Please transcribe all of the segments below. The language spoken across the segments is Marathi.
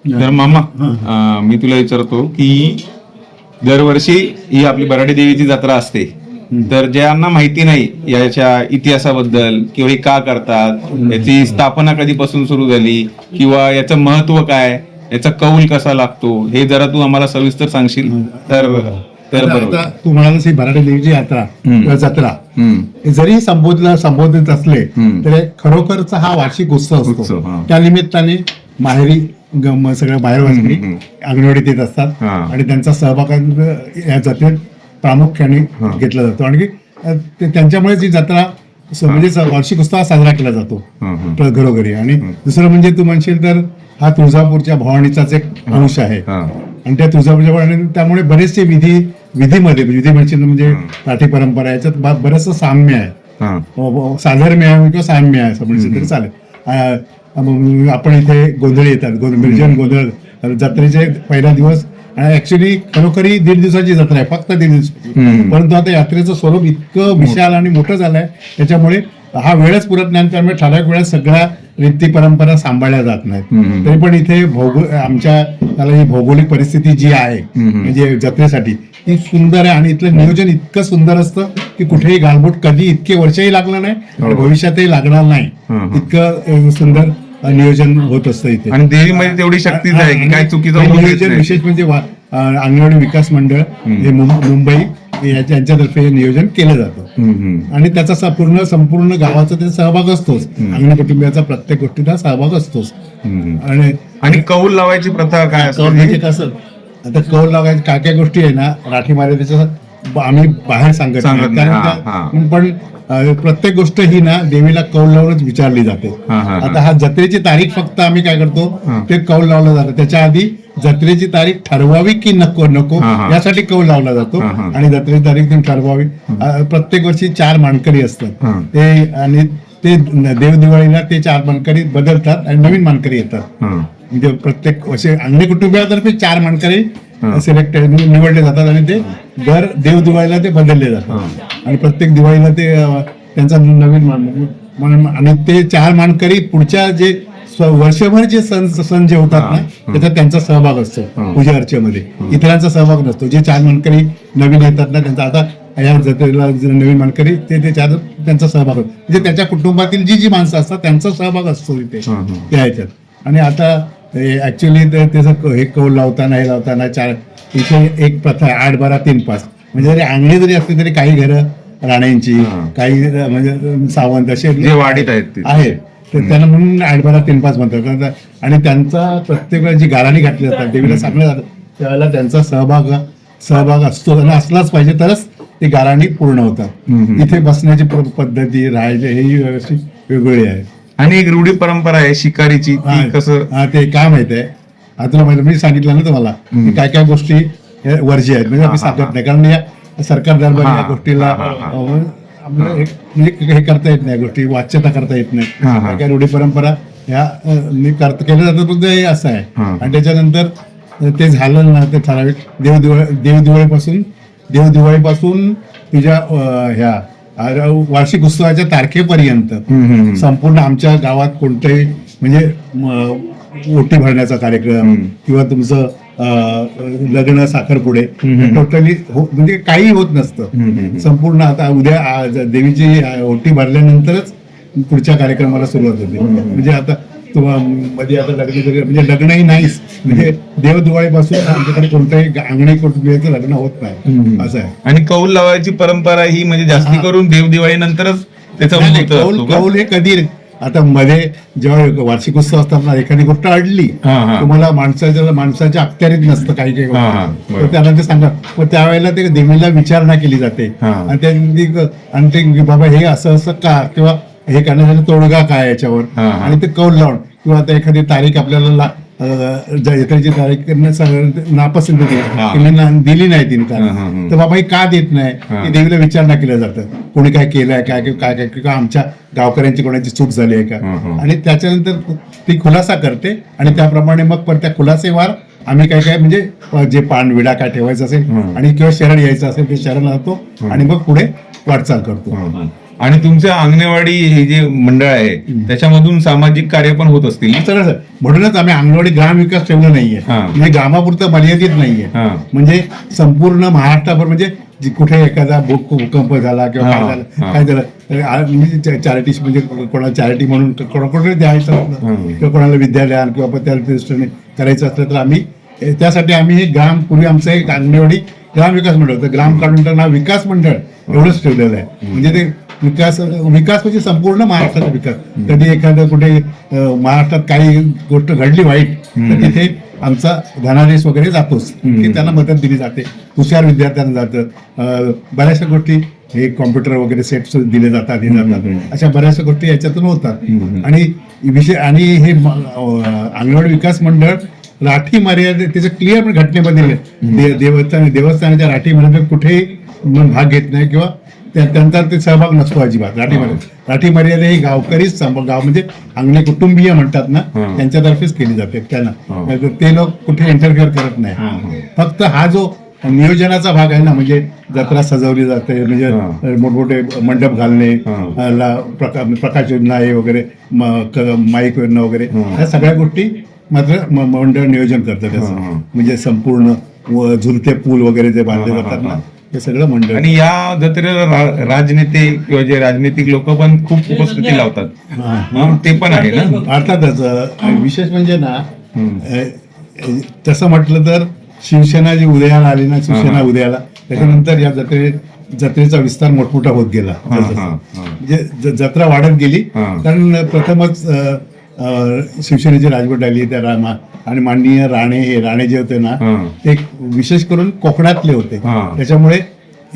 तर मामा मी तुला विचारतो की दरवर्षी ही आपली बराडी देवीची जत्रा असते, तर ज्यांना माहिती नाही याच्या इतिहासाबद्दल किंवा हे का करतात, याची स्थापना कधीपासून सुरू झाली किंवा याचं महत्व काय, याचा कौल कसा लागतो, हे जरा तू आम्हाला सविस्तर सांगशील तर बरोबर. तू म्हणालास ही बराडी देवीची यात्रा किंवा जत्रा हे जरी संबोधित असले तरी खरोखरचा हा वार्षिक उत्सव असतो. त्या निमित्ताने माहेरी सगळ्या बाहेरवासी अंगणवाडीत येत असतात आणि त्यांचा सहभाग या जत्रेत प्रामुख्याने घेतला जातो आणि त्यांच्यामुळेच ही जत्रा म्हणजे वार्षिक उत्सव साजरा केला जातो घरोघरी. आणि दुसरं म्हणजे तू म्हणशील तर हा तुळजापूरच्या भवानीचाच एक अंश आहे आणि त्या तुळजापूरच्या भवानी त्यामुळे बरेचसे विधी म्हणशील म्हणजे राठी परंपरा याच्यात बरंचसं साम्य आहे, साधर्म्य आहे किंवा साम्य आहे असं म्हणशील तरी चालेल. आपण इथे गोंधळी येतात, मिरजन गोंधळ जत्रेचे पहिला दिवस ऍक्च्युली खरोखरी 1.5 दिवसाची जत्रा आहे, फक्त 1.5 दिवसाची. परंतु आता यात्रेचं स्वरूप इतकं विशाल आणि मोठं झालंय त्याच्यामुळे हा वेळच पुरत नाही, त्यामुळे ठराविक वेळेस सगळ्या रीती परंपरा सांभाळल्या जात नाहीत. तरी पण इथे आमच्या ही भौगोलिक परिस्थिती जी आहे म्हणजे जत्रेसाठी ती सुंदर आहे आणि इथलं नियोजन इतकं सुंदर असतं की कुठेही गालबोट कधी इतके वर्षही लागलं नाही, भविष्यातही लागणार नाही, इतकं सुंदर नियोजन होत असतं इथे. आणि देवीमध्ये तेवढी शक्तीच आहे की काय चुकीचं नियोजन विशेष म्हणजे अंगणवाडी विकास मंडळ हे मुंबई यांच्यातर्फे नियोजन केलं जातं आणि त्याचा संपूर्ण गावाचा त्याचा सहभाग असतोच, अंगणी कुटुंबियाचा प्रत्येक गोष्टीचा सहभाग असतोच. आणि कौल लावायची प्रथा काय कौल म्हणजे कसं, आता कौल लावायची काय काय गोष्टी आहे ना राठी मारे त्याच्या आम्ही बाहेर सांगत नाही, पण प्रत्येक गोष्ट ही ना देवीला कौल लावूनच विचारली जाते. आता हा जत्रेची तारीख फक्त आम्ही काय करतो ते कौल लावलं जातं, त्याच्या आधी जत्रेची तारीख ठरवावी की नको यासाठी कौल लावला जातो आणि जत्रेची तारीख ठरवावी. प्रत्येक वर्षी 4 मानकरी असतात ते आणि ते देव दिवाळीला ते 4 मानकरी बदलतात आणि नवीन मानकरी येतात. म्हणजे प्रत्येक असे अंगणी कुटुंबियातर्फे 4 मानकरी सिलेक्ट निवडले जातात आणि ते दर देव दिवाळीला ते बदलले जातात आणि प्रत्येक दिवाळीला ते त्यांचा नवीन आणि ते 4 मानकरी पुढच्या जे वर्षभर जे सण जे होतात ना त्याच्यात त्यांचा सहभाग असतो पूजा अर्चेमध्ये, इतरांचा सहभाग नसतो. जे 4 मानकरी नवीन येतात ना त्यांचा आता या जत्रेला नवीन मानकरी ते 4 त्यांचा सहभाग असतो, म्हणजे त्याच्या कुटुंबातील जी माणसं असतात त्यांचा सहभाग असतो इथे त्या ह्याच्यात. आणि आता ऍक्च्युली त्याचं हे कौल लावताना हे लावताना इथे एक प्रथा आहे 8-12-3-5 म्हणजे जरी अंगणी जरी असली तरी काही घरं राण्यांची काही म्हणजे सावंत असे वाढीत आहेत तर त्यांना म्हणून 8-12-3-5 म्हणतात. आणि त्यांचा प्रत्येक वेळा जी गाराणी घातली जातात देवीला सांगण्यात जातं त्यावेळेला त्यांचा सहभाग असतो आणि असलाच पाहिजे तरच ती गाराणी पूर्ण होतात. इथे बसण्याची पद्धती राहायची ही व्यवस्थित वेगवेगळी आहे. आणि एक रूढी परंपरा आहे शिकारीची, कसं ते काय माहित आहे तुला माहिती, मी सांगितलं ना तुम्हाला की काय काय गोष्टी वर्ज्य आहेत म्हणजे आम्ही सांगत नाही, कारण या सरकार दरबार या गोष्टीला म्हणजे हे करता येत नाही, गोष्टी वाच्यता करता येत नाही. काय काय रूढी परंपरा ह्या केल्या जातात फक्त हे असं आहे. आणि त्याच्यानंतर ते झालं ना ते ठराविक देवदिवाळीपासून तुझ्या ह्या वार्षिक उत्सवाच्या तारखेपर्यंत संपूर्ण आमच्या गावात कोणतेही म्हणजे ओटी भरण्याचा कार्यक्रम किंवा तुमचं लग्न साखरपुडे टोटली म्हणजे काही होत नसतं. संपूर्ण आता उद्या देवीची ओटी भरल्यानंतरच पुढच्या कार्यक्रमाला सुरुवात होते. म्हणजे आता मध्ये आता म्हणजे लग्नही नाहीच, म्हणजे देवदिवाळीपासून आमच्याकडे कोणत्याही अंगणी कुटुंबियाचं लग्न होत नाही असं आहे. आणि कौल लावायची परंपरा ही म्हणजे जास्ती करून देवदिवाळी नंतरच त्याचा कौल हे कधी आता मध्ये जेव्हा वार्षिक उत्सव असतात ना एखादी गोष्ट अडली तुम्हाला माणसाच्या अखत्यारीत नसतं काही तर त्यांना ते सांगतात मग त्यावेळेला ते देवीला विचारणा केली जाते आणि ते बाबा हे असं का किंवा हे करण्यासाठी तोडगा काय याच्यावर आणि ते कौल लावून किंवा आता एखादी तारीख आपल्याला जत्रेची तारीख नापसंत दिली नाही तिने कारण तर बाबा हे का देत नाही ते देवीला विचारणा केल्या जातं कोणी काय केलंय काय काय किंवा आमच्या गावकऱ्यांची कोणाची चूक झाली आहे का आणि त्याच्यानंतर ती खुलासा करते आणि त्याप्रमाणे मग त्या खुलासेवार आम्ही काय काय म्हणजे जे पानविडा काय ठेवायचं असेल आणि किंवा शरण यायचं असेल ते शरण आणतो आणि मग पुढे वाटचाल करतो. आणि तुमच्या अंगणवाडी हे जे मंडळ आहे त्याच्यामधून सामाजिक कार्य पण होत असतील. सगळं म्हणूनच आम्ही अंगणवाडी ग्रामविकास ठेवलं नाहीये, म्हणजे ग्रामापुरतं मर्यादित नाहीये, म्हणजे संपूर्ण महाराष्ट्राभर, म्हणजे कुठे एखादा भूकंप झाला किंवा काय झालं म्हणजे चॅरिटी, म्हणजे कोणाला चॅरिटी म्हणून कोणाकडे द्यायचं असलं किंवा कोणाला विद्यालयात किंवा त्या दृष्टीने करायचं असलं तर आम्ही त्यासाठी आम्ही हे पूर्वी आमचं एक अंगणवाडी ग्रामविकास मंडळ होतं, ग्राम काढून नाव विकास मंडळ एवढंच ठेवलेलं आहे. म्हणजे ते विकास म्हणजे संपूर्ण महाराष्ट्राचा विकास. कधी एखादं कुठे महाराष्ट्रात काही गोष्ट घडली वाईट तर तिथे आमचा धनादेश वगैरे जातोच, की त्यांना मदत दिली जाते, हुशार विद्यार्थ्यांना जातं, बऱ्याचशा गोष्टी हे कॉम्प्युटर वगैरे सेट्स दिले जातात, अशा बऱ्याचशा गोष्टी याच्यातून होतात. आणि आणि हे अंगणवाडी विकास मंडळ राठी मर्यादेत त्याचं क्लिअर घटनेमध्ये देवस्थानाच्या राठी मर्यादेत कुठेही भाग घेत नाही किंवा त्यांचा ते सहभाग नसतो अजिबात. राठी मर्यादा ही गावकरीच गाव म्हणजे अंगणे कुटुंबीय म्हणतात ना, त्यांच्यातर्फेच केली जाते. त्यांना ते लोक कुठे इंटरफिअर करत नाही. फक्त हा जो नियोजनाचा भाग आहे ना, म्हणजे जत्रा सजवली जाते, म्हणजे मोठमोठे मंडप घालणे, प्रकाश योजना हे वगैरे, माईक योजना वगैरे, ह्या सगळ्या गोष्टी मात्र मंडळ नियोजन करतं त्याचं. म्हणजे संपूर्ण झुलते पूल वगैरे जे बांधले जातात ना, हे सगळं मंडळ. आणि या जत्रेला राजनेते किंवा जे राजनीतिक लोक पण खूप उपस्थिती लावतात, ते पण आहे ना. अर्थातच. विशेष म्हणजे ना, तसं म्हटलं तर शिवसेना जी उदयाला आली ना, शिवसेना उदयाला, त्याच्यानंतर या जत्रेचा विस्तार मोठमोठा होत गेला. म्हणजे जत्रा वाढत गेली, कारण प्रथमच शिवसेनेची राजवट आली त्या आणि माननीय राणे जे होते ना, ते विशेष करून कोकणातले होते, त्याच्यामुळे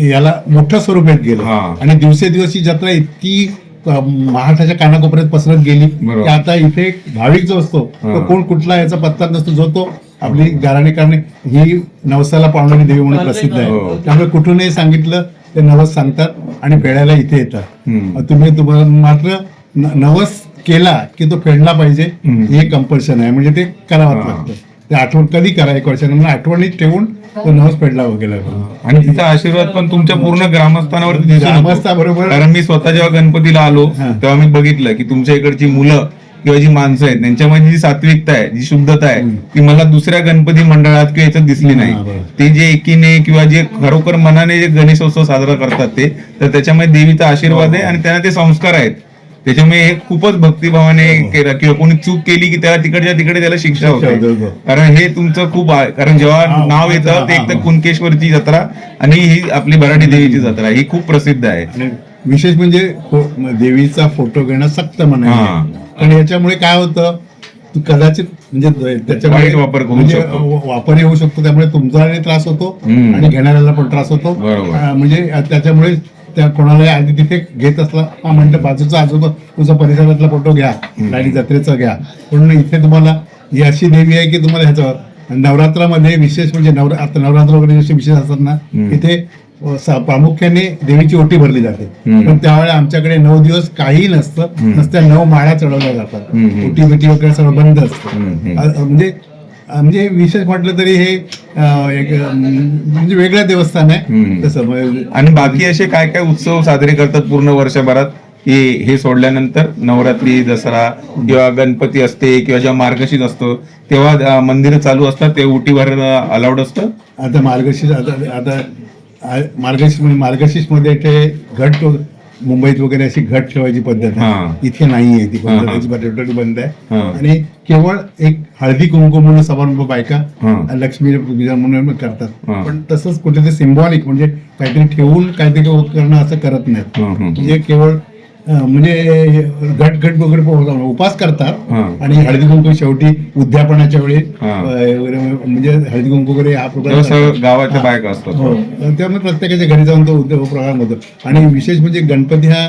याला मोठं स्वरूप येत गेलं. आणि दिवसेदिवस ही जत्रा इतकी महाराष्ट्राच्या कानाकोपऱ्यात पसरत गेली की आता इथे भाविक जो असतो तो कोण कुठला याचा पत्ता नसतो, जो तो आपली गाराणे करणे ही नवसाला पावणारी देवी म्हणून प्रसिद्ध आहे. त्यामुळे कुठूनही सांगितलं ते नवस सांगतात आणि फेडायला इथे येतात. तुम्हाला मात्र नवस केला की तो फेडला पाहिजे हे कंपल्शन आहे, म्हणजे ते करावंच लागतं. ते आठवण कधी करा, 1 वर्षानंतर आठवणीत ठेवून तो नवस फेडला वगैरे. आणि तिचा आशीर्वाद पण तुमच्या पूर्ण ग्रामस्थांवरती बरोबर. कारण मी स्वतः जेव्हा गणपतीला आलो तेव्हा मी बघितलं की तुमच्या इकडची मुलं किंवा जी माणसं आहेत त्यांच्यामध्ये जी सात्विकता आहे, जी शुद्धता आहे, ती मला दुसऱ्या गणपती मंडळात किंवा याच्यात दिसली नाही. ते जे एकीने किंवा जे खरोखर मनाने जे गणेशोत्सव साजरा करतात ते, तर त्याच्यामध्ये देवीचा आशीर्वाद आहे आणि त्यांना ते संस्कार आहेत. त्याच्यामुळे हे खूपच भक्तिभावाने केलं, किंवा कोणी चूक केली की त्याला तिकडच्या तिकडे त्याला शिक्षा होते. कारण हे तुमचं खूप आहे. कारण जेव्हा नाव येतं ते एक तर कुणकेश्वरची जत्रा आणि ही आपली बराडी देवीची जत्रा ही खूप प्रसिद्ध आहे. विशेष म्हणजे देवीचा फोटो घेणं सक्त म्हणायचं. आणि याच्यामुळे काय होतं, कदाचित म्हणजे त्याच्यामुळे वापर येऊ शकतो, त्यामुळे तुमचाही त्रास होतो आणि घेणाऱ्याला पण त्रास होतो. म्हणजे त्याच्यामुळे त्या कोणाला आधी तिथे घेत असला म्हणतं बाजूचा आजोबा तुझा परिसरातला फोटो घ्या, आणि जत्रेचा घ्या. पण इथे तुम्हाला ही अशी देवी आहे की तुम्हाला ह्याचं नवरात्रामध्ये विशेष म्हणजे आता नवरात्र वगैरे जसे विशेष असतात ना, इथे प्रामुख्याने देवीची ओटी भरली जाते. पण त्यावेळेला आमच्याकडे 9 दिवस काही नसत्या 9 माळा चढवल्या जातात. ओटी बिटी वगैरे सगळं बंद असतं. म्हणजे विशेष म्हटलं तरी हे एक म्हणजे वेगळं देवस्थान आहे तसं. आणि बाकी असे काय काय उत्सव साजरे करतात पूर्ण वर्षभरात, हे सोडल्यानंतर नवरात्री, दसरा किंवा गणपती असते किंवा जेव्हा मार्गशीर्ष असतो तेव्हा मंदिर चालू असतात, ते उटी भरायला अलाउड असतं. आता मार्गशीर्ष मध्ये ते घट मुंबईत वगैरे अशी घट ठेवायची पद्धत आहे, इथे नाहीये ती पद्धत, बंद आहे. आणि केवळ एक हळदी कुंकू म्हणून समारंभ बायका लक्ष्मी पूजा म्हणून करतात. पण तसंच कुठे सिम्बॉलिक म्हणजे काहीतरी ठेवून काहीतरी करणं असं करत नाहीत. म्हणजे केवळ म्हणजे घट वगैरे उपास करतात आणि हळदी कुंकू शेवटी उद्यापनाच्या वेळी म्हणजे हळदी कुंकू वगैरे हा प्रोग्राम गावाच्या बायका असतात. त्यामुळे प्रत्येकाच्या घरी जाऊन तो प्रोग्राम होतो. आणि विशेष म्हणजे गणपती हा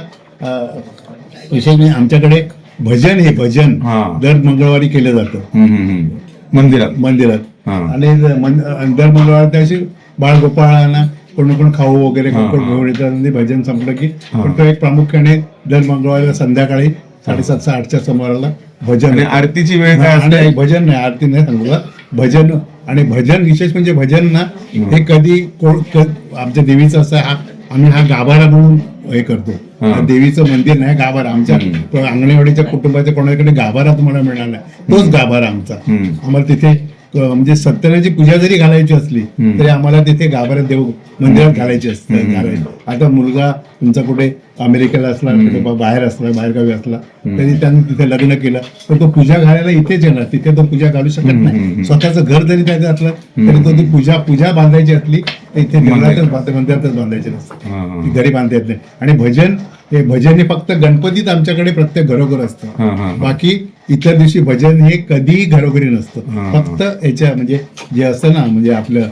विशेष म्हणजे आमच्याकडे भजन दर मंगळवारी केलं जातं मंदिरात. आणि दर मंगळवारी त्याशी बाळगोपाळांना कोण खाऊ वगैरे घेऊन येतात. भजन संपलं की पण तो एक प्रामुख्याने दर मंगळवारी संध्याकाळी 7:30-8च्या सुमाराला भजन. आरतीची वेळ काय? भजन नाही, आरती नाही सांगू, भजन. आणि भजन विशेष म्हणजे भजन ना हे कधी आमच्या देवीचं असं आम्ही हा गाभारा म्हणून हे करतो. देवीचं मंदिर नाही, गाभारा आमच्या अंगणेवाडीच्या कुटुंबाच्या कोणाकडे गाभारा तुम्हाला मिळणार नाही, तोच गाभारा आमचा. आम्हाला तिथे म्हणजे सत्यनारायणची पूजा जरी घालायची असली तरी आम्हाला तिथे गाभाऱ्यात देव मंदिरात घालायची असते. आता मुलगा तुमचा कुठे अमेरिकेला असला, कुठे बाहेर असला, बाहेरगावी असला, तरी त्याने तिथे लग्न केलं तर तो पूजा घालायला इथेच येणार, तिथे तो पूजा घालू शकत नाही. स्वतःचं घर जरी त्याचं असलं तरी तो ती पूजा बांधायची असली तर इथे मंदिरातच बांधायची नसते, घरी बांधता येत नाही. आणि भजन हे फक्त गणपतीत आमच्याकडे प्रत्येक घरोघर असतं, बाकी इतर दिवशी भजन हे कधीही घरोघरी नसतं. फक्त याच्या म्हणजे जे असतं ना, म्हणजे आपलं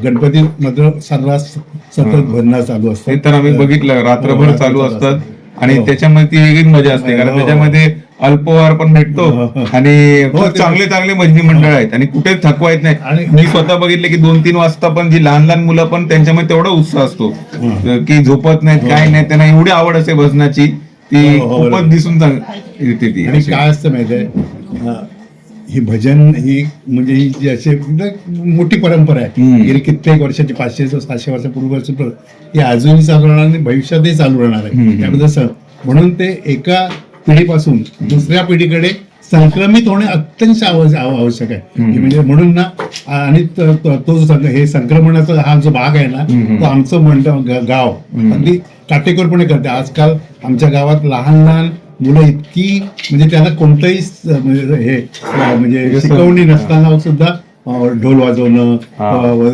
गणपती मध्ये सर्रास सतत भजन चालू असतं. तर आम्ही बघितलं रात्रभर चालू असतात आणि त्याच्यामध्ये ती वेगळीच मजा असते, कारण त्याच्यामध्ये अल्पहार पण भेटतो आणि खूप चांगले चांगले भजनी मंडळ आहेत आणि कुठेच थकवा येत नाही. आणि मी स्वतः बघितले की 2-3 वाजता पण जी लहान लहान मुलं पण त्यांच्यामध्ये तेवढा उत्साह असतो की झोपत नाहीत, काय नाही, त्यांना एवढी आवड असते भजनाची, ती खूपच दिसून येते ती. आणि काय असतं माहितीये, ही भजन ही म्हणजे ही जी अशी मोठी परंपरा आहे, गेली कित्येक वर्षाची, 500-700 वर्षापूर्वीपासून ही अजूनही चालू राहणार आणि भविष्यातही चालू राहणार आहे. त्याबद्दल म्हणून ते एका पिढीपासून दुसऱ्या पिढीकडे संक्रमित होणे अत्यंत आवश्यक आहे. म्हणजे म्हणून ना, आणि तो हे संक्रमणाचा हा जो भाग आहे ना, तो आमचं म्हणतं गाव अगदी काटेकोरपणे करते. आजकाल आमच्या गावात लहान लहान मुलं इतकी म्हणजे त्यांना कोणतंही हे म्हणजे शिकवणी नसताना सुद्धा ढोल वाजवणं,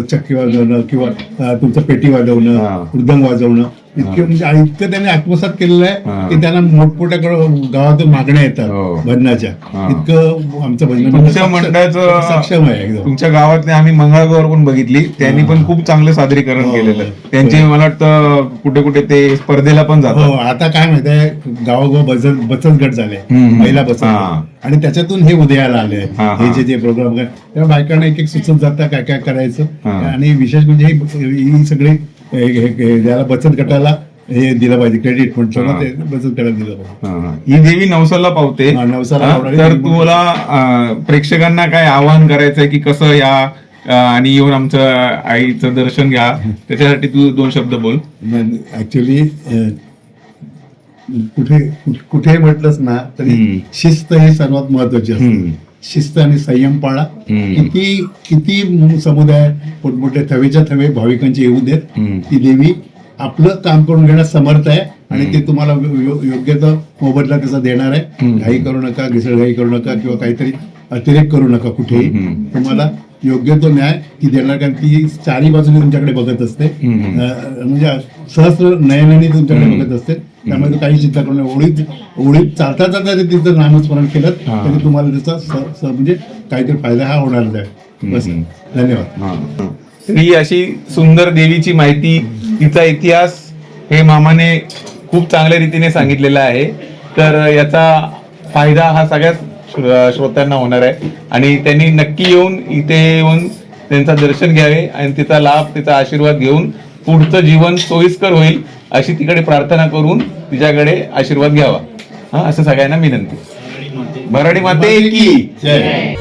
चक्की वाजवणं किंवा तुमचं पेटी वाजवणं, मृदंग वाजवणं, इतकं त्यांनी आत्मसात केलेलं आहे की त्यांना मोठमोठ्या गावातून मागण्या येतात भजनाच्या. इतकं आमचं भजन सक्षम आहे एकदम. तुमच्या गावातले आम्ही मंगळागौर पण बघितली, त्यांनी पण खूप चांगलं सादरीकरण केलेलं. त्यांचे मला वाटतं कुठे कुठे ते स्पर्धेला पण जातात. आता काय माहितीये, गावोगाव बचत गट झाले, महिला बचत गट, आणि त्याच्यातून हे उदयाला आले हे जे प्रोग्राम. तेव्हा बायकांना एक सुचत जातं काय काय करायचं. आणि विशेष म्हणजे ही सगळी ज्याला बचत गटाला हे दिलं पाहिजे क्रेडिट, म्हणतो ना, ते बचत गटाला दिलं पाहिजे. ही देवी नवसाला पावते. तर तुम्हाला प्रेक्षकांना काय आवाहन करायचंय की कसं या आणि येऊन आमचं आईचं दर्शन घ्या, त्याच्यासाठी तू 2 शब्द बोल. ऍक्च्युली कुठे म्हटलंच ना तरी शिस्त ही सर्वात महत्वाची असते. शिस्त आणि संयम पाळा. किती समुदाय मोठमोठे थवेच्या थवे भाविकांचे येऊ देत, ती देवी आपलं काम करून घेण्यास समर्थ आहे आणि ते तुम्हाला योग्य तो मोबदला त्याचा देणार आहे. घाई करू नका, घिसळघाई करू नका किंवा काहीतरी अतिरेक करू नका. कुठेही तुम्हाला योग्य तो न्याय ती देणार, कारण ती चारी बाजूने तुमच्याकडे बघत असते, म्हणजे सहस्र नयनाने तुमच्याकडे बघत असते. त्यामुळे काही चिंता करू नये. ओळीत चालता चालता जरी तिचं नामस्मरण केलं तरी तुम्हाला त्याचा म्हणजे काहीतरी फायदा हा होणार आहे. बस, धन्यवाद. ही अशी सुंदर देवीची माहिती, तिचा इतिहास हे मामाने खूप चांगल्या रीतीने सांगितलेला आहे. तर याचा फायदा हा सगळ्याच श्रोत्यांना होणार आहे आणि त्यांनी नक्की येऊन इथे येऊन त्यांचं दर्शन घ्यावे आणि तिचा लाभ, तिचा आशीर्वाद घेऊन पुढचं जीवन सोयीस्कर होईल अशी तिकडे प्रार्थना करून तिच्याकडे आशीर्वाद घ्यावा, असं सगळ्यांना विनंती. मराठी माते की जय.